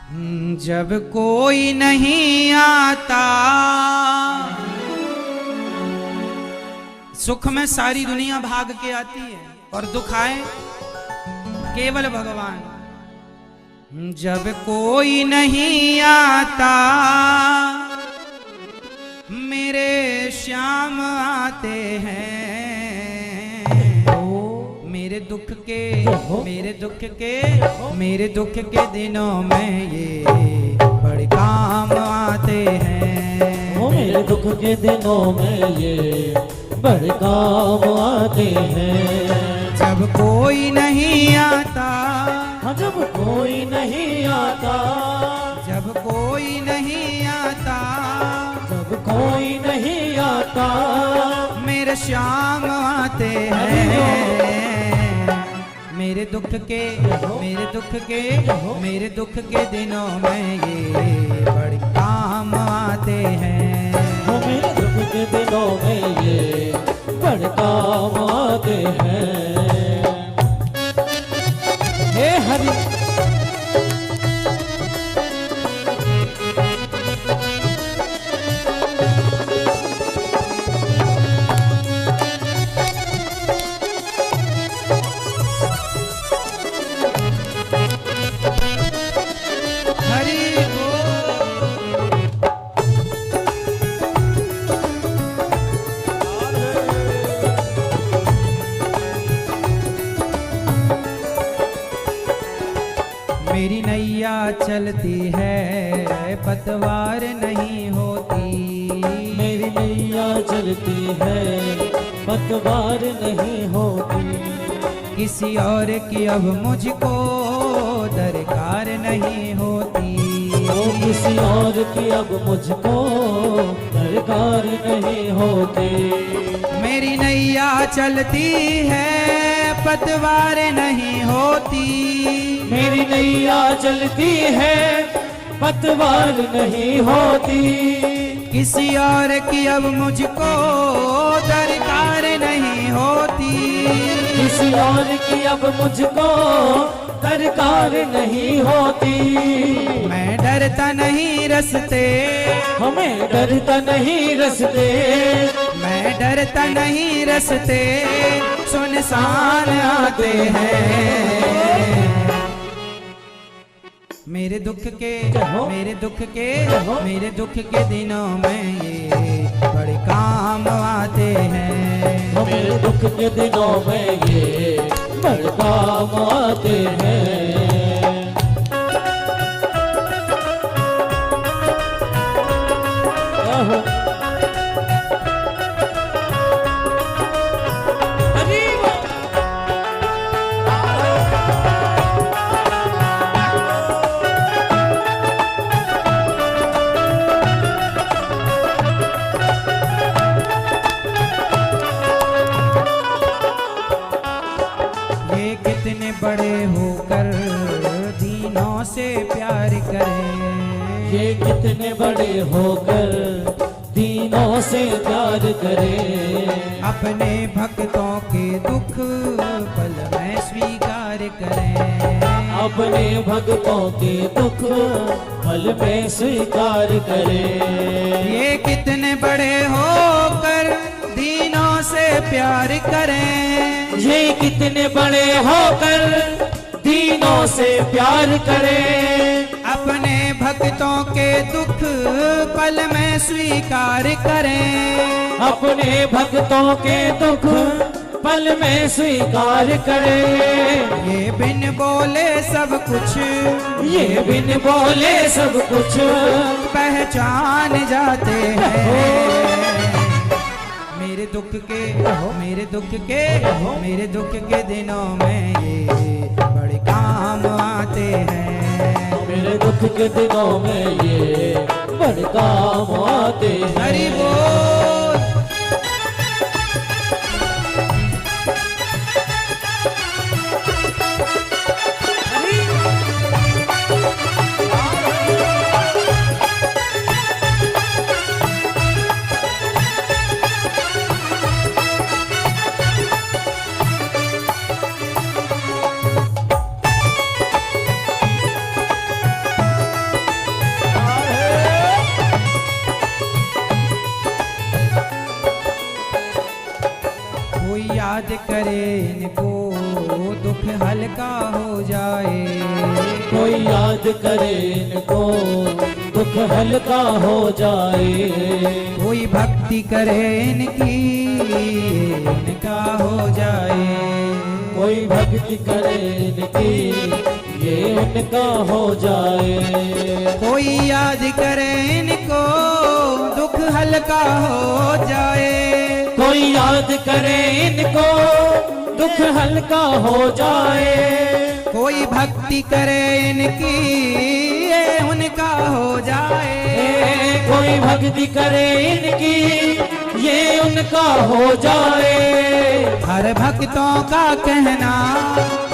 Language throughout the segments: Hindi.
जब कोई नहीं आता, सुख में सारी दुनिया भाग के आती है और दुख आए केवल भगवान। जब कोई नहीं आता मेरे श्याम आते हैं, मेरे दुख के दिनों में ये बड़े काम आते हैं। मेरे दुख के दिनों में ये बड़े काम आते हैं। जब कोई नहीं आता, जब कोई नहीं आता, जब कोई नहीं आता, जब कोई नहीं आता, मेरे श्याम आते हैं। मेरे दुख के दिनों में ये बड़े काम आते हैं। मेरे दुख के दिनों में ये बड़े काम आते हैं। हे हरि मेरी नैया चलती है पतवार नहीं होती। मेरी नैया चलती है पतवार नहीं होती। किसी और की अब मुझको दरकार नहीं होती। किसी और की अब मुझको दरकार नहीं होती। मेरी नैया चलती है पतवार नहीं होती। मेरी नैया चलती है पतवार नहीं होती। किसी और की अब मुझको दरकार नहीं होती। किसी और की अब मुझको दरकार नहीं होती। मैं डरता नहीं रस्ते, हमें डरता नहीं रस्ते। मैं डरता नहीं रस्ते सुनसान आते हैं। मेरे दुख के दिनों में ये बड़े काम आते हैं। मेरे दुख के दिनों में ये बड़े काम आते हैं। बड़े होकर दीनों से प्यार करें। ये कितने बड़े होकर दीनों से प्यार करें। अपने भक्तों के दुख पल में स्वीकार करें। अपने भक्तों के दुख पल में स्वीकार करें। ये कितने बड़े होकर दीनों से प्यार करें। ये कितने बड़े होकर दीनों से प्यार करें। अपने भक्तों के दुख पल में स्वीकार करें। अपने भक्तों के दुख पल में स्वीकार करें। ये बिन बोले सब कुछ, ये बिन बोले सब कुछ पहचान जाते हैं। मेरे दुख के दिनों में ये बड़े काम आते हैं। मेरे दुख के दिनों में ये बड़े काम आते हैं। हरि बोल। करे इनको दुख हल्का हो जाए। कोई याद करे इनको दुख हल्का हो जाए। कोई भक्ति करे इनकी इनका हो जाए। कोई भक्ति करे इनकी ये उनका हो जाए। कोई याद करे इनको दुख हल्का हो जाए। कोई याद करे इनको दुख हल्का हो जाए। कोई भक्ति करे इनकी ये उनका हो जाए। कोई भक्ति करे इनकी ये उनका हो जाए। हर भक्तों का कहना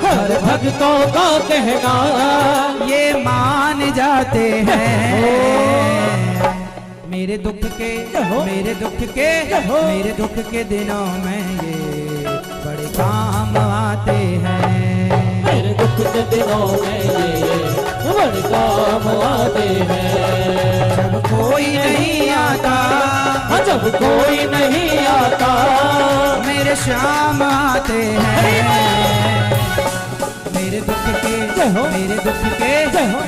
हर भक्तों का कहना ये मान जाते हैं। मेरे दुख के मेरे दुख के मेरे दुख के दिनों में ये बड़े काम आते हैं। मेरे दुख के दिनों में ये बड़े काम आते हैं। जब कोई नहीं आता जब कोई नहीं आता मेरे शाम आते हैं। मेरे दुख के मेरे दुख के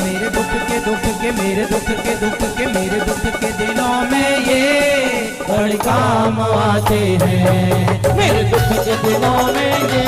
मेरे दुख के दुख के मेरे दुख के दुख के मेरे दुख के दिनों में ये बड़े काम आते हैं। मेरे दुख के दिनों में ये